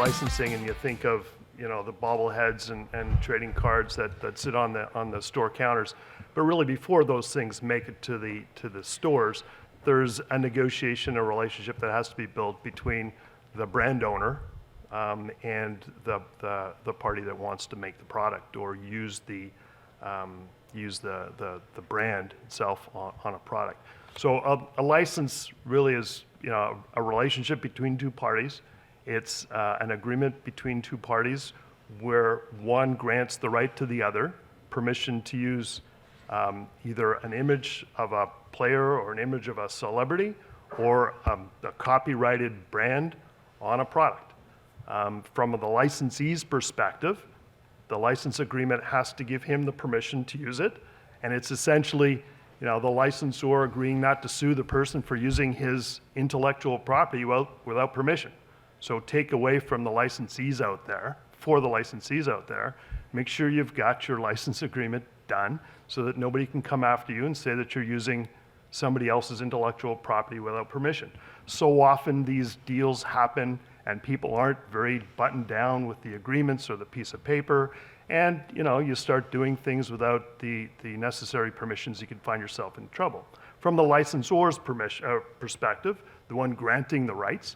licensing and you think of, the bobbleheads and trading cards that sit on the store counters. But really before those things make it to the stores, there's a negotiation, a relationship that has to be built between the brand owner and the party that wants to make the product or use the brand itself on a product. So a license really is a relationship between two parties. It's an agreement between two parties where one grants the right to the other permission to use either an image of a player or an image of a celebrity or a copyrighted brand on a product. From the licensee's perspective, the license agreement has to give him the permission to use it, and it's essentially the licensor agreeing not to sue the person for using his intellectual property without permission. So take away from the licensees out there, for the licensees out there, make sure you've got your license agreement done so that nobody can come after you and say that you're using somebody else's intellectual property without permission. So often these deals happen and people aren't very buttoned down with the agreements or the piece of paper, and you start doing things without the necessary permissions, you can find yourself in trouble. From the licensor's perspective, the one granting the rights,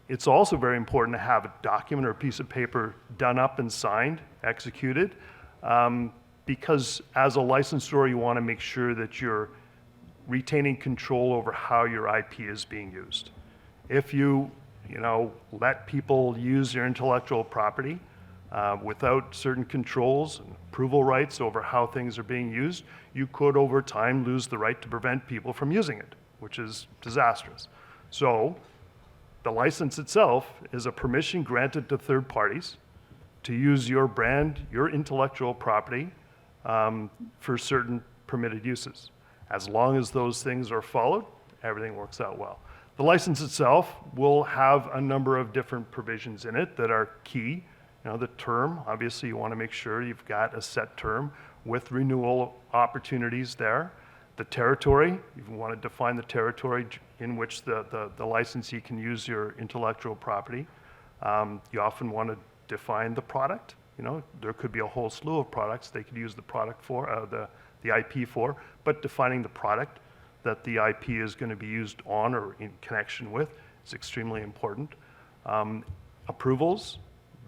it's also very important to have a document or a piece of paper done up and signed, executed, because as a licensor, you want to make sure that you're retaining control over how your IP is being used. If you let people use your intellectual property without certain controls and approval rights over how things are being used, you could over time lose the right to prevent people from using it, which is disastrous. So the license itself is a permission granted to third parties to use your brand, your intellectual property for certain permitted uses. As long as those things are followed, everything works out well. The license itself will have a number of different provisions in it that are key. The term, obviously you want to make sure you've got a set term with renewal opportunities there. The territory, you want to define the territory in which the licensee can use your intellectual property. You often want to define the product. There could be a whole slew of products they could use the product for, the IP for, but defining the product that the IP is going to be used on or in connection with is extremely important. Approvals,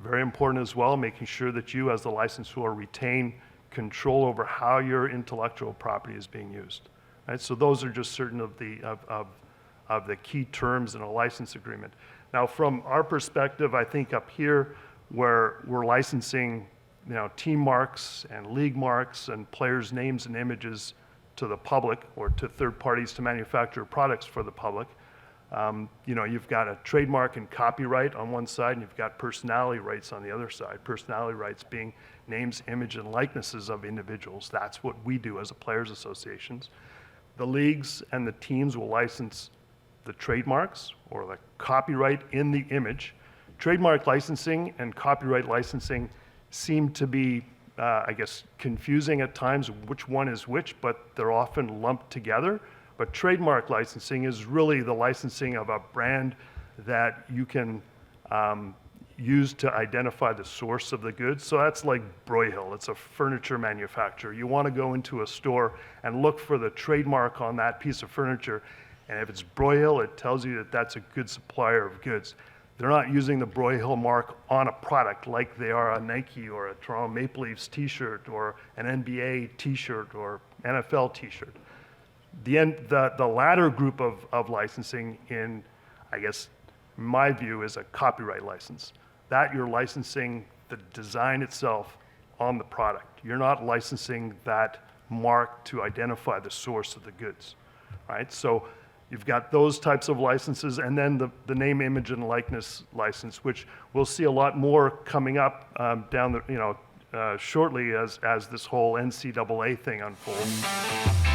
very important as well, making sure that you as the licensor retain control over how your intellectual property is being used. Right? So those are just certain of the key terms in a license agreement. Now from our perspective, I think up here where we're licensing team marks and league marks and players' names and images to the public or to third parties to manufacture products for the public. You've got a trademark and copyright on one side, and you've got personality rights on the other side. Personality rights being names, image, and likenesses of individuals. That's what we do as a players' associations. The leagues and the teams will license the trademarks or the copyright in the image. Trademark licensing and copyright licensing seem to be confusing at times which one is which, but they're often lumped together. But trademark licensing is really the licensing of a brand that you can use to identify the source of the goods. So that's like Broyhill, it's a furniture manufacturer. You want to go into a store and look for the trademark on that piece of furniture, and if it's Broyhill, it tells you that that's a good supplier of goods. They're not using the Broyhill mark on a product like they are a Nike or a Toronto Maple Leafs t-shirt or an NBA t-shirt or NFL t-shirt. The latter group of licensing in my view is a copyright license. That you're licensing the design itself on the product. You're not licensing that mark to identify the source of the goods, right? So you've got those types of licenses, and then the name, image, and likeness license, which we'll see a lot more coming up down the shortly as this whole NCAA thing unfolds.